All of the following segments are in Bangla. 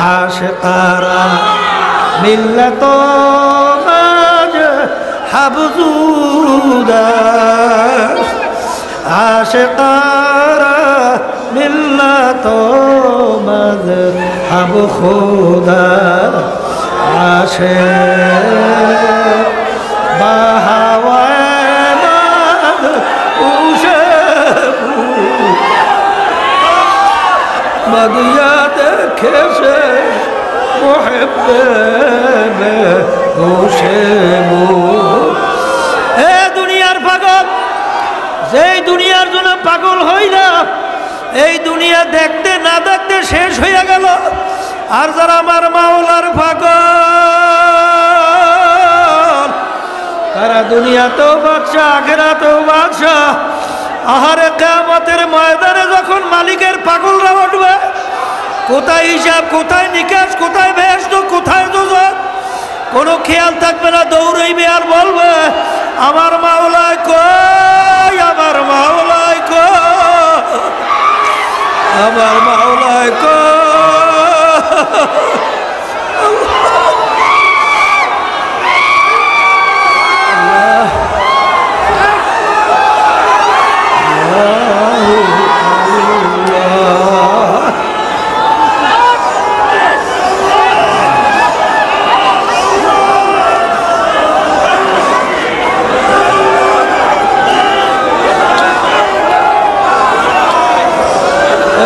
আশিকারা মিল্লাত হাবজুদা আশিকারা মিল্লাত মযহাব খুদা আশিক বাহাওয়ায় মদ উশবু মদিয়া দেখেছে মুহিব্বে উশবু। এ দুনিয়ার পাগল, যেই দুনিয়ার জন্য পাগল হইলা এই দুনিয়া দেখতে না দেখতে শেষ হইয়া গেল। আর যারা আমার মাওলার পাগল তারা দুনিয়াতেও বাদশা আখিরাতেও বাদশা। আহারে কিয়ামতের ময়দানে যখন মালিকের পাগলরা উঠবে, কোথায় হিসাব, কোথায় নিকাশ, কোথায় বেহেশত, কোথায় দোজখ কোনো খেয়াল থাকবে না। দৌড়াইবে আর বলবে আমার মাওলায় কই, আমার মাওলায় কই, আমার মাওলায় কই।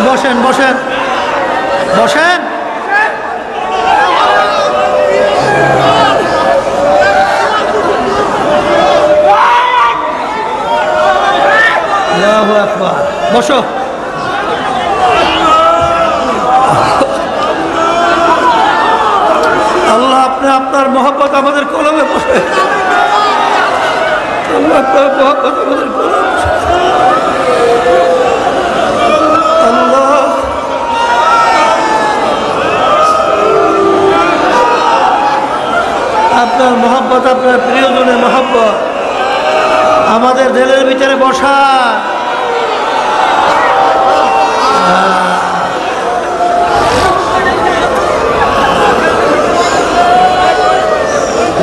বসেন বসেন বসেন। আল্লাহু আকবার। বসো। আল্লাহ আপনি আপনার মহব্বত আমাদের কলমে বসে, আল্লাহ আপনার মহব্বত আমাদের কলমে বসে। আপনার মহব্বত, আপনার প্রিয়জনের মহব্বত আমাদের দিলের ভিতরে বসা।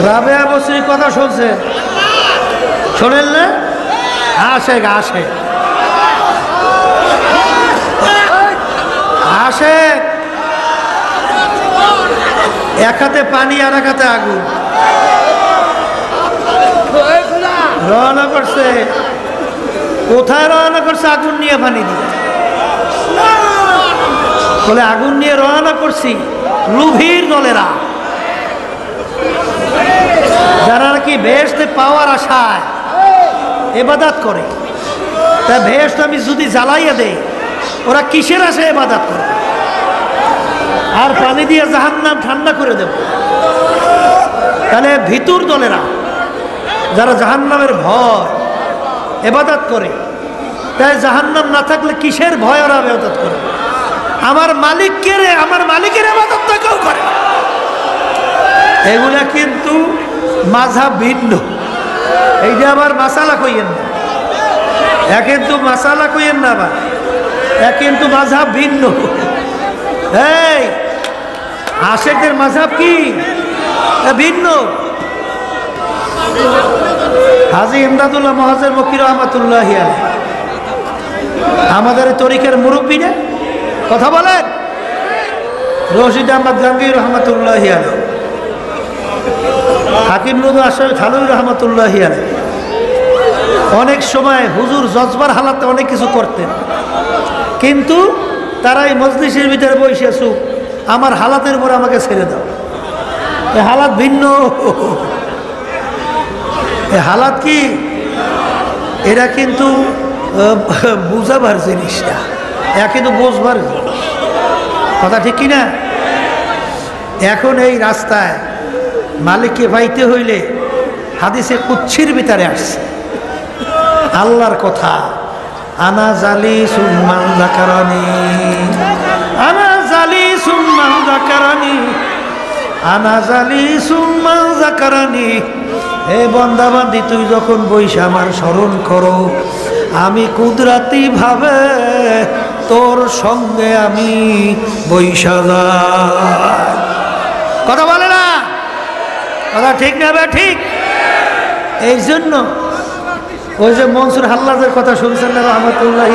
রাবেয়া বসরির কথা শুনছে, শোনেন না? আসে আসে আসে, এক হাতে পানি আর এক হাতে আগুন। রওনা করছে, কোথায় রওনা করছে? আগুন নিয়ে, পানি দিয়ে। বলে আগুন নিয়ে রওনা করছি লুভির দলেরা, যারা নাকি বেহেশতে পাওয়ার আশায় ইবাদত করে। তা বেহেশত আমি যদি জ্বালাইয়া দেই, ওরা কিসের আশায় ইবাদত করে? আর পানি দিয়ে জাহান্নাম ঠান্ডা করে দেব। তাহলে ভিতর দলেরা যারা জাহান্নামের ভয় ইবাদত করে, তাই জাহান্নাম না থাকলে কিসের ভয় ওরা ইবাদত করে? আমার মালিককে রে, আমার মালিকের ইবাদত তো কেউ করে। এগুলা কিন্তু মাযহাব ভিন্ন। এই যে আবার মাসালা কইয়েন না, কিন্তু মাসালা কইয়েন না, আবার কিন্তু মাযহাব ভিন্ন। এই আশেকদের মাযহাব কি ভিন্ন। হাজী ইমদাদুল্লাহ মুহাজ্জির মক্কি রাহমাতুল্লাহি আলাইহি আমাদের তরিকার মুরব্বী না, কথা বলেন। রশিদ আহমদ গাঙ্গী রহমাতুল্লাহি আলাইহি, হাকিম নুরুল আশরাফ থানভী রহমাতুল্লাহি আলাইহি অনেক সময় হুজুর জজবার হালাতে অনেক কিছু করতেন, কিন্তু তারা এই মজলিসের ভিতরে বসে আছো, আমার হালাতের উপর আমাকে ছেড়ে দাও। এই হালাত ভিন্ন। এই হালাত কি? এরা কিন্তু বুঝাবার জিনিস না, এরা কিন্তু বুঝবার কথা, ঠিক কিনা? এখন এই রাস্তায় মালিককে পাইতে হইলে হাদিসে কুচ্ছির ভিতরে আসছে আল্লাহর কথা, আনা জালি সুম্মান যাকারানি, আনা জালি সুম্মান যাকারানি, আনা জালি সুম্মান যাকারানি। হে বান্দা বান্দি, তুই যখন বইসা আমার স্মরণ করো, আমি কুদরতি ভাবে তোর সঙ্গে আমি বৈশা যাই। কথা বলে না, কথা ঠিক না বে ঠিক? এই জন্য ওই যে মনসুর হাল্লাদের কথা শুনছেন না রহমতুল্লাহ,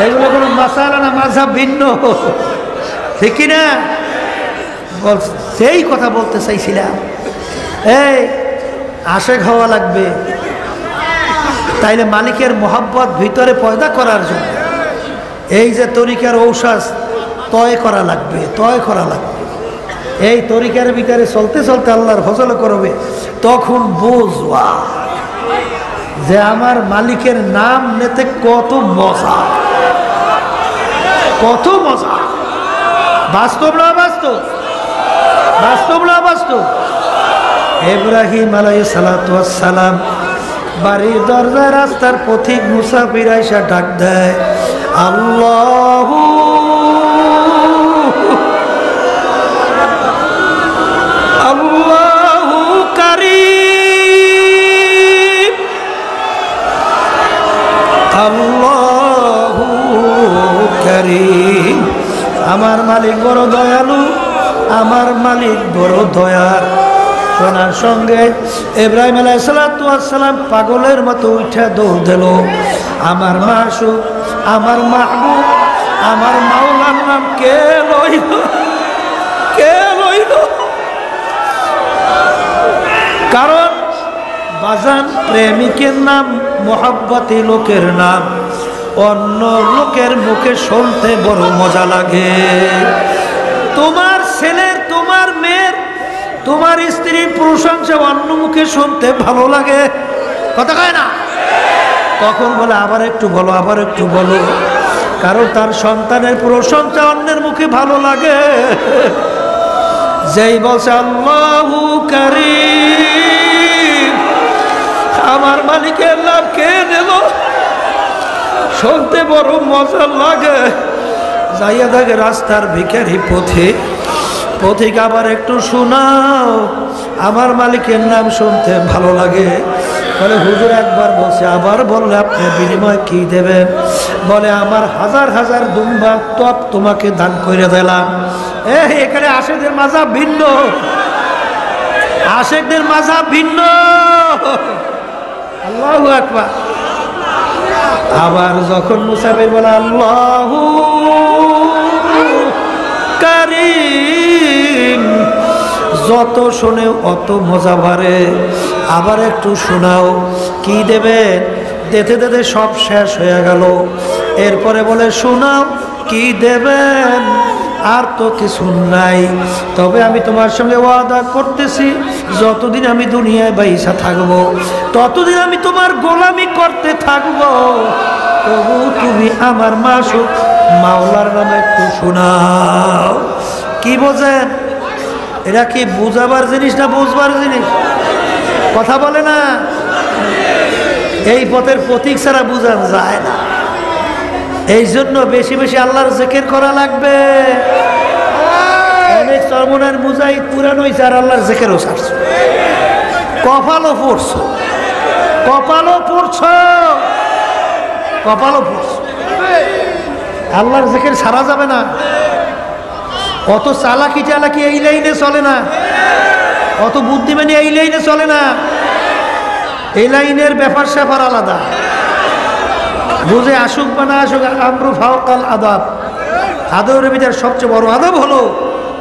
এগুলো কোনো মাসালা না, মাযহাব ভিন্ন, ঠিক কি না? সেই কথা বলতে চাইছিলাম। এই আশেক হওয়া লাগবে, তাইলে মালিকের মোহাব্বত ভিতরে পয়দা করার জন্য এই যে তরিকার ঔষধ তয় করা লাগবে, তয় করা লাগবে। এই তরিকার ভিতরে চলতে চলতে আল্লাহর ফজল করবে, তখন বুঝবা যে আমার মালিকের নাম নিতে কত মজা, কত মজা। বাস্তব না বাস্তব? বাস্তব না বাস্তব? ইব্রাহিম আলাইহিস সালাতু ওয়াস সালাম বাড়ির দরজায় রাস্তার পথিক মুসাফির আইসা ডাক দেয়, আল্লাহু আল্লাহু কারীম, আল্লাহু কারীম। আমার মালিক বড় দয়ালু, আমার মালিক বড় দয়ার। শোনার সঙ্গে ইব্রাহিম আলাইহিস সালাতু ওয়াস সালাম পাগলের মতো উঠে দৌড় দিল, আমার মাসুক, আমার মাহবুব, আমার মাওলার নাম কে লইল, কে লইল? কারণ বাজান প্রেমিকের নাম, মোহাব্বতি লোকের নাম অন্য লোকের মুখে শুনতে বড় মজা লাগে। তোমার ছেলের, তোমার মেয়ের, তোমার স্ত্রীর প্রশংসা অন্য মুখে শুনতে ভালো লাগে, কথা কয় না? তখন বলে আবার একটু বলো, আবার একটু বলো, কারণ তার সন্তানের প্রশংসা অন্যের মুখে ভালো লাগে। যেই বলছে আল্লাহু কারীম, আমার মালিকের নাম কে নেব, শুনতে বড় মজা লাগে। যাইয়া দেখে রাস্তার ভিখারি পথিক, পথিক আবার একটু শোনাও, আমার মালিকের নাম শুনতে ভালো লাগে। বলে হুজুর একবার বলছে, আবার বললে আপনি বিনিময় কি দেবেন? বলে আমার হাজার হাজার দুম্বা তপ তোমাকে দান করে দিলাম। এখানে আশেকদের মাযহাব ভিন্ন, আশেকদের মাযহাব ভিন্ন। আল্লাহু আকবার। আবার যখন মুসাফির বলে আল্লাহু কারীম, যত শোনে অত মজা বাড়ে। আবার একটু শোনাও, কি দেবেন? যেতে যেতে সব শেষ হয়ে গেল। এরপরে বলে শোনাও, কি দেবেন? আর তো কিছু নাই, তবে আমি তোমার সঙ্গে ওয়াদা করতেছি, যতদিন আমি দুনিয়ায় বাইসা থাকবো ততদিন আমি তোমার গোলামি করতে থাকবো। তবু তুমি আমার মাসুক মাওলার নামে একটু শোনাও। কি বোঝেন? এরা কি বুঝাবার জিনিস না বুঝবার জিনিস? কথা বলে না। এই পথের প্রতীক ছাড়া বুঝানো যায় না। এই জন্য বেশি বেশি আল্লাহর জিকির করা লাগবে। অনেক চরমনের মুজাহিদ পুরানো হয়েছে আর আল্লাহর জিকিরও ছাড়ছে, কপালও পড়ছো, কপালও পড়ছো, কপালও পড়ছো। আল্লাহর জিকির ছাড়া যাবে না। অত চালাকি চালাকি এই লাইনে চলে না, অত বুদ্ধিমানি এই লাইনে চলে না। এই লাইনের ব্যাপার স্যাপার আলাদা। বুঝে আসুক বা না আসুক, আমরু ফাওকাল আদাব। আদবের ভিতরে সবচেয়ে বড় আদব হলো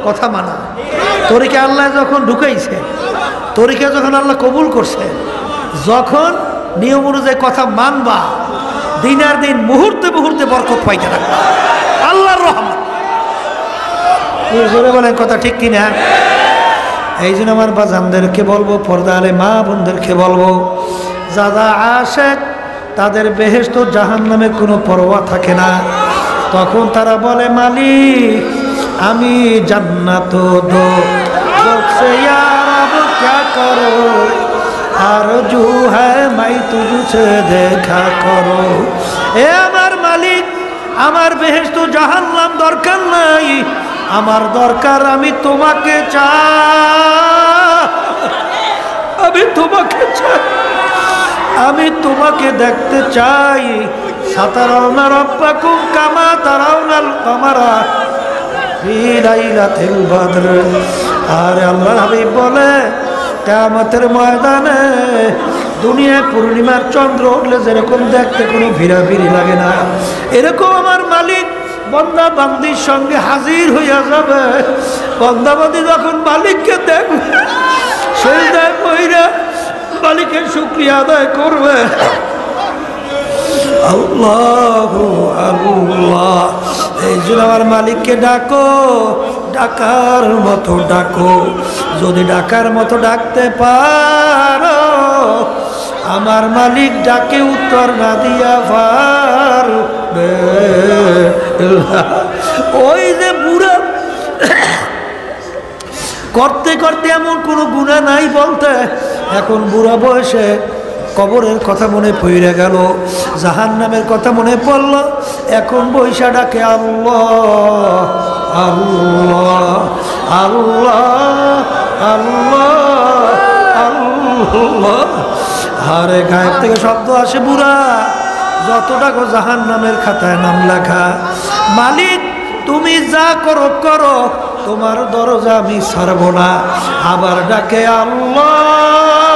কথা মানা। তরিকা আল্লাহ যখন ঢুকাইছে, তরিকা যখন আল্লাহ কবুল করছে, যখন নিয়ম অনুযায়ী কথা মানবা, দিন আর দিন মুহূর্তে মুহূর্তে বরকত পাইতে থাকবে, আল্লাহর রহমত। জোরে বলেন কথা ঠিক কিনা? এই জন্য আমার বাজানদেরকে বলবো, পর্দা আলে মা বোনদেরকে বলবো, যারা আশেক তাদের বেহেশত জাহান্নামে কোনো পরোয়া থাকে না। তখন তারা বলে, মালিক আমি জান্নাত দো, বলছে ইয়া রব ক্যা করো, আরজু হ্যায় মাই তুঝসে দেখা করো। এ আমার মালিক, আমার বেহেশত জাহান্নাম দরকার নাই, আমার দরকার আমি তোমাকে চাই, আমি তোমাকে চাই, আমি তোমাকে দেখতে চাই, সাতারাউনা রাব্বাকুম কামা তারাউনাল কামারা ফি লাইলাতিল বদর। আর আল্লাহর হাবিব বলে কিয়ামতের ময়দানে দুনিয়ায় পূর্ণিমার চন্দ্র উঠলে যেরকম দেখতে কোনো ভিড়াভিড়ি লাগে না, এরকম আমার মালিক বন্দা বান্দির সঙ্গে হাজির হইয়া যাবে। বন্দা বান্দি যখন মালিককে দেখবে, সেজদায় পইরা মালিকের শুকরিয়া আদায় করবে। আল্লাহ আল্লাহ, এই জন্য আমার মালিককে ডাকো, ডাকার মতো ডাকো। যদি ডাকার মতো ডাকতে পারো, আমার মালিক ডাকে উত্তর না দিয়া পারবে। ওই যে বুড়া করতে করতে এমন কোনো গুনাহ নাই বলতে, এখন বুড়া বয়সে কবরের কথা মনে পড়ে গেল, জাহান্নামের কথা মনে পড়ল, এখন বৈশা ডাকে আল্লাহ আল্লাহ আল্লাহ আল্লাহ আল্লাহ। আরে গায়েব থেকে শব্দ আসে, বুড়া যত ডাকো জাহান্নামের খাতায় নাম লেখা। মালিক তুমি যা করো করো, তোমার দরজা আমি ছাড়বো না। আবার ডাকে আল্লাহ